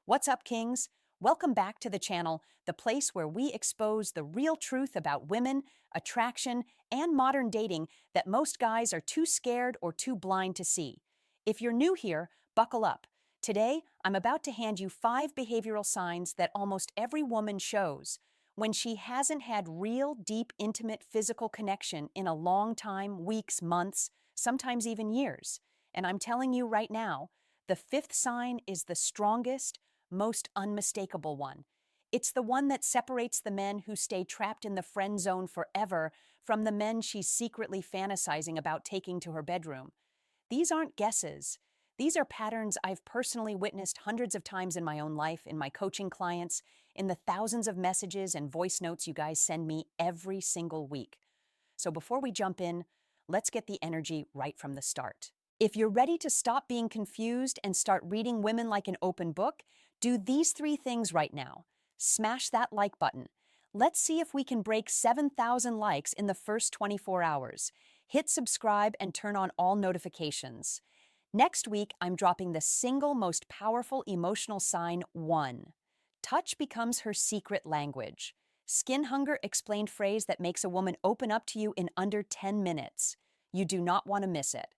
What's up, Kings? Welcome back to the channel, the place where we expose the real truth about women, attraction, and modern dating that most guys are too scared or too blind to see. If you're new here, buckle up. Today, I'm about to hand you 5 behavioral signs that almost every woman shows when she hasn't had real, deep, intimate physical connection in a long time, weeks, months, sometimes even years. And I'm telling you right now, the 5th sign is the strongest, most unmistakable one. It's the one that separates the men who stay trapped in the friend zone forever from the men she's secretly fantasizing about taking to her bedroom. These aren't guesses. These are patterns I've personally witnessed hundreds of times in my own life, in my coaching clients, in the thousands of messages and voice notes you guys send me every single week. So before we jump in, let's get the energy right from the start. If you're ready to stop being confused and start reading women like an open book, do these 3 things right now. Smash that like button. Let's see if we can break 7,000 likes in the first 24 hours. Hit subscribe and turn on all notifications. Next week, I'm dropping the single most powerful emotional sign 1. Touch becomes her secret language. Skin hunger explained phrase that makes a woman open up to you in under 10 minutes. You do not want to miss it.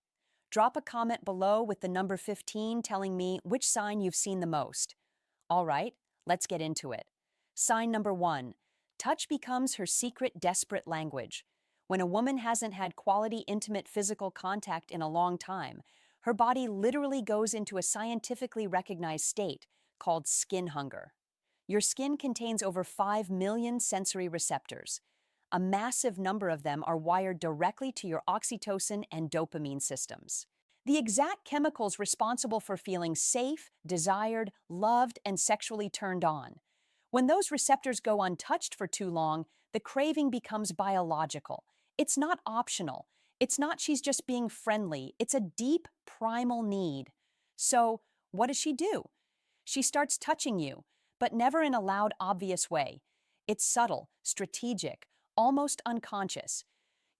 Drop a comment below with the number 15 telling me which sign you've seen the most. All right, let's get into it. Sign number 1. Touch becomes her secret, desperate language. When a woman hasn't had quality, intimate physical contact in a long time, her body literally goes into a scientifically recognized state called skin hunger. Your skin contains over 5 million sensory receptors. A massive number of them are wired directly to your oxytocin and dopamine systems, the exact chemicals responsible for feeling safe, desired, loved, and sexually turned on. When those receptors go untouched for too long, the craving becomes biological. It's not optional. It's not she's just being friendly. It's a deep, primal need. So, what does she do? She starts touching you, but never in a loud, obvious way. It's subtle, strategic, almost unconscious.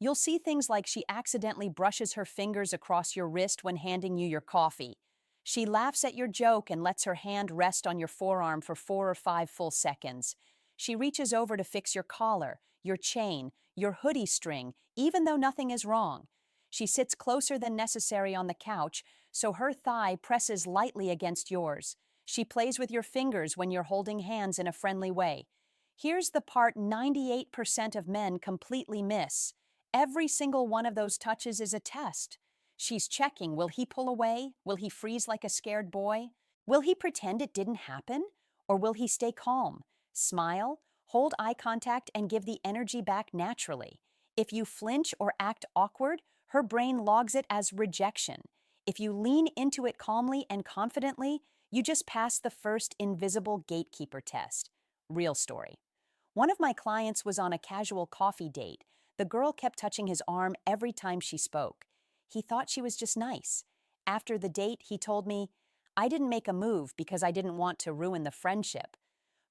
You'll see things like she accidentally brushes her fingers across your wrist when handing you your coffee. She laughs at your joke and lets her hand rest on your forearm for 4 or 5 full seconds. She reaches over to fix your collar, your chain, your hoodie string, even though nothing is wrong. She sits closer than necessary on the couch, so her thigh presses lightly against yours. She plays with your fingers when you're holding hands in a friendly way. Here's the part 98% of men completely miss. Every single one of those touches is a test. She's checking, will he pull away? Will he freeze like a scared boy? Will he pretend it didn't happen? Or will he stay calm, smile, hold eye contact, and give the energy back naturally? If you flinch or act awkward, her brain logs it as rejection. If you lean into it calmly and confidently, you just pass the first invisible gatekeeper test. Real story. One of my clients was on a casual coffee date. The girl kept touching his arm every time she spoke. He thought she was just nice. After the date, he told me, "I didn't make a move because I didn't want to ruin the friendship."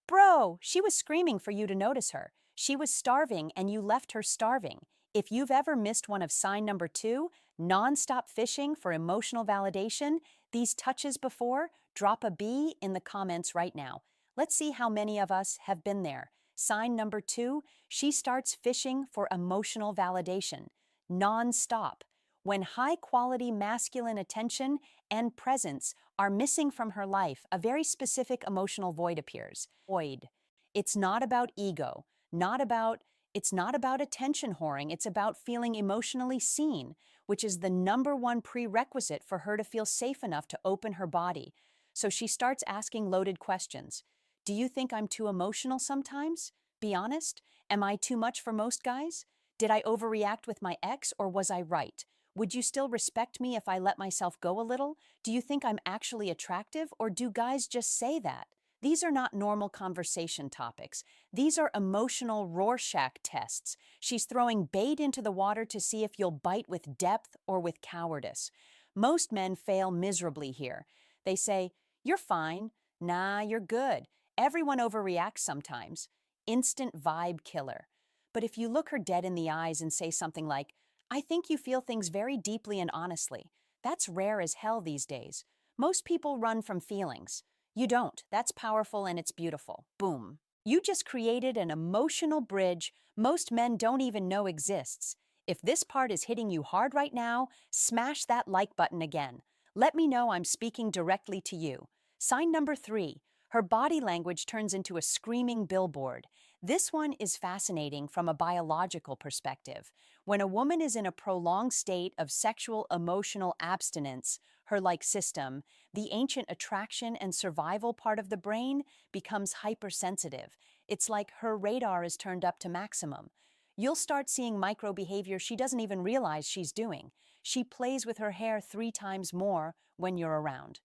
Bro, she was screaming for you to notice her. She was starving and you left her starving. If you've ever missed one of sign number 2, non-stop fishing for emotional validation, these touches before, drop a B in the comments right now. Let's see how many of us have been there. Sign number 2, she starts fishing for emotional validation. Non-stop. When high-quality masculine attention and presence are missing from her life, a very specific emotional void appears. Void. It's not about ego, it's not about attention whoring, it's about feeling emotionally seen, which is the number 1 prerequisite for her to feel safe enough to open her body. So she starts asking loaded questions. Do you think I'm too emotional sometimes? Be honest. Am I too much for most guys? Did I overreact with my ex, or was I right? Would you still respect me if I let myself go a little? Do you think I'm actually attractive, or do guys just say that? These are not normal conversation topics. These are emotional Rorschach tests. She's throwing bait into the water to see if you'll bite with depth or with cowardice. Most men fail miserably here. They say, "You're fine." "Nah, you're good." Everyone overreacts sometimes. Instant vibe killer. But if you look her dead in the eyes and say something like, "I think you feel things very deeply and honestly," that's rare as hell these days. Most people run from feelings. You don't. That's powerful and it's beautiful. Boom. You just created an emotional bridge most men don't even know exists. If this part is hitting you hard right now, smash that like button again. Let me know I'm speaking directly to you. Sign number 3. Her body language turns into a screaming billboard. This one is fascinating from a biological perspective. When a woman is in a prolonged state of sexual emotional abstinence, her like system, the ancient attraction and survival part of the brain becomes hypersensitive. It's like her radar is turned up to maximum. You'll start seeing micro behavior she doesn't even realize she's doing. She plays with her hair 3 times more when you're around.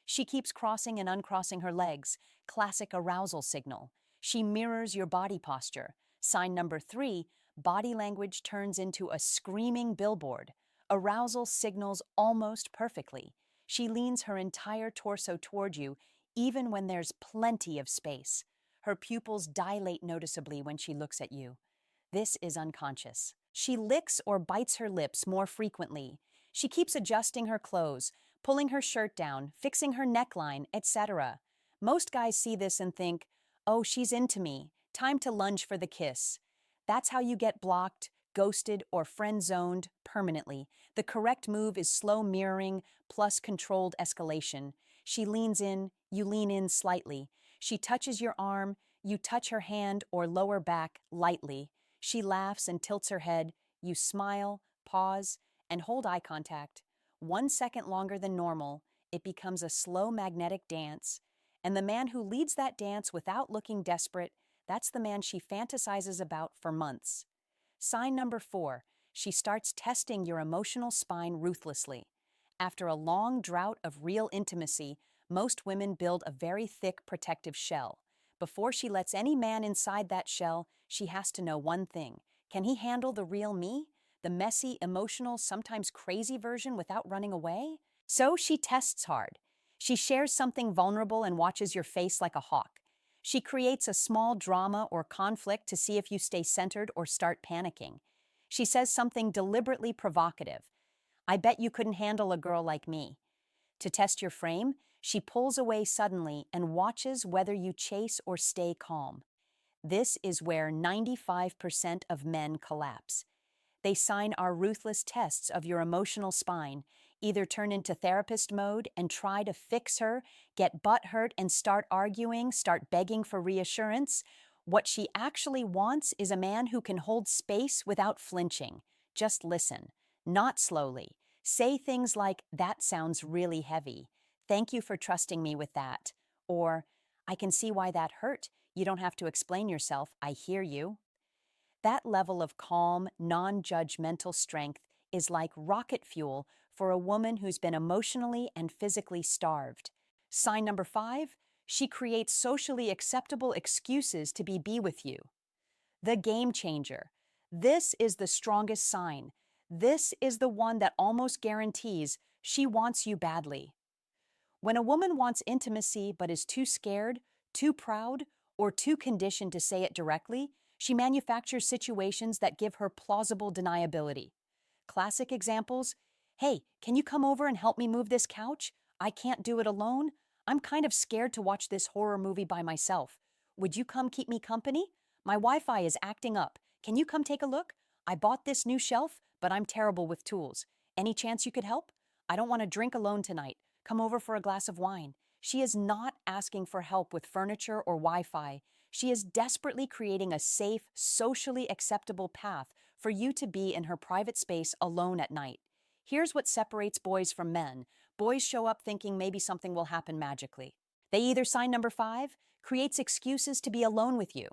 She keeps crossing and uncrossing her legs, classic arousal signal. She mirrors your body posture. Sign number 3, body language turns into a screaming billboard. Arousal signals almost perfectly. She leans her entire torso toward you, even when there's plenty of space. Her pupils dilate noticeably when she looks at you. This is unconscious. She licks or bites her lips more frequently. She keeps adjusting her clothes, pulling her shirt down, fixing her neckline, etc. Most guys see this and think, oh, she's into me. Time to lunge for the kiss. That's how you get blocked, ghosted, or friend-zoned permanently. The correct move is slow mirroring plus controlled escalation. She leans in, you lean in slightly. She touches your arm, you touch her hand or lower back lightly. She laughs and tilts her head. You smile, pause, and hold eye contact. 1 second longer than normal, it becomes a slow magnetic dance. And the man who leads that dance without looking desperate, that's the man she fantasizes about for months. Sign number 4, she starts testing your emotional spine ruthlessly. After a long drought of real intimacy, most women build a very thick protective shell. Before she lets any man inside that shell, she has to know one thing. Can he handle the real me? The messy, emotional, sometimes crazy version without running away? So she tests hard. She shares something vulnerable and watches your face like a hawk. She creates a small drama or conflict to see if you stay centered or start panicking. She says something deliberately provocative. I bet you couldn't handle a girl like me. To test your frame, she pulls away suddenly and watches whether you chase or stay calm. This is where 95% of men collapse. They sign our ruthless tests of your emotional spine, either turn into therapist mode and try to fix her, get butthurt and start arguing, start begging for reassurance. What she actually wants is a man who can hold space without flinching. Just listen, not slowly. Say things like, that sounds really heavy. Thank you for trusting me with that. Or, I can see why that hurt. You don't have to explain yourself. I hear you. That level of calm, non-judgmental strength is like rocket fuel for a woman who's been emotionally and physically starved. Sign number 5, she creates socially acceptable excuses to be with you. The game changer. This is the strongest sign. This is the one that almost guarantees she wants you badly. When a woman wants intimacy but is too scared, too proud, or too conditioned to say it directly, she manufactures situations that give her plausible deniability. Classic examples: hey, can you come over and help me move this couch? I can't do it alone. I'm kind of scared to watch this horror movie by myself. Would you come keep me company? My Wi-Fi is acting up. Can you come take a look? I bought this new shelf, but I'm terrible with tools. Any chance you could help? I don't want to drink alone tonight. Come over for a glass of wine. She is not asking for help with furniture or Wi-Fi. She is desperately creating a safe, socially acceptable path for you to be in her private space alone at night. Here's what separates boys from men. Boys show up thinking maybe something will happen magically. They either sign number 5, creates excuses to be alone with you.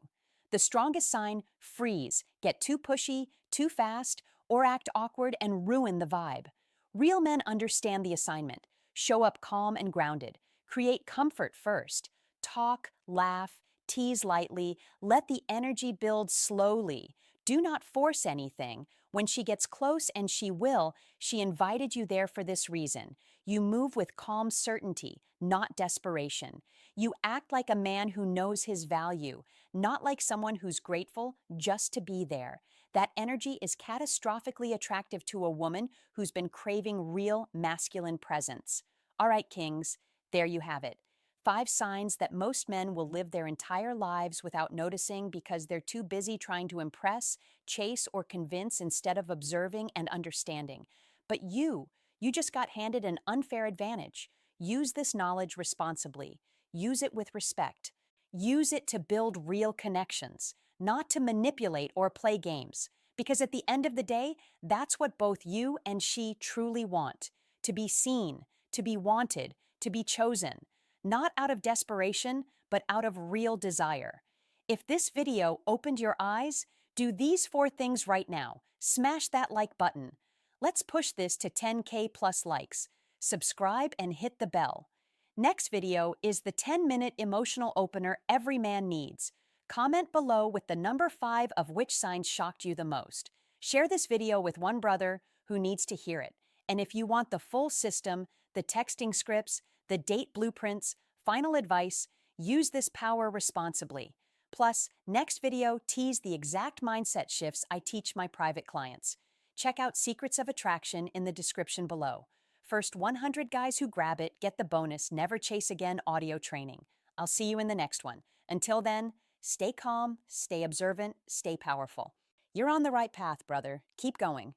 The strongest sign, freeze, get too pushy, too fast, or act awkward and ruin the vibe. Real men understand the assignment. Show up calm and grounded. Create comfort first. Talk, laugh, tease lightly. Let the energy build slowly. Do not force anything. When she gets close, and she will, she invited you there for this reason. You move with calm certainty, not desperation. You act like a man who knows his value, not like someone who's grateful just to be there. That energy is catastrophically attractive to a woman who's been craving real masculine presence. All right, kings, there you have it. 5 signs that most men will live their entire lives without noticing because they're too busy trying to impress, chase, or convince instead of observing and understanding. But you just got handed an unfair advantage. Use this knowledge responsibly. Use it with respect. Use it to build real connections, not to manipulate or play games. Because at the end of the day, that's what both you and she truly want: to be seen, to be wanted, to be chosen, not out of desperation, but out of real desire. If this video opened your eyes, do these 4 things right now. Smash that like button. Let's push this to 10K plus likes. Subscribe and hit the bell. Next video is the 10-minute emotional opener every man needs. Comment below with the number 5 of which sign shocked you the most. Share this video with one brother who needs to hear it. And if you want the full system, the texting scripts, the date blueprints, final advice, use this power responsibly. Plus, next video tease the exact mindset shifts I teach my private clients. Check out Secrets of Attraction in the description below. First 100 guys who grab it get the bonus Never Chase Again audio training. I'll see you in the next one. Until then, stay calm, stay observant, stay powerful. You're on the right path, brother. Keep going.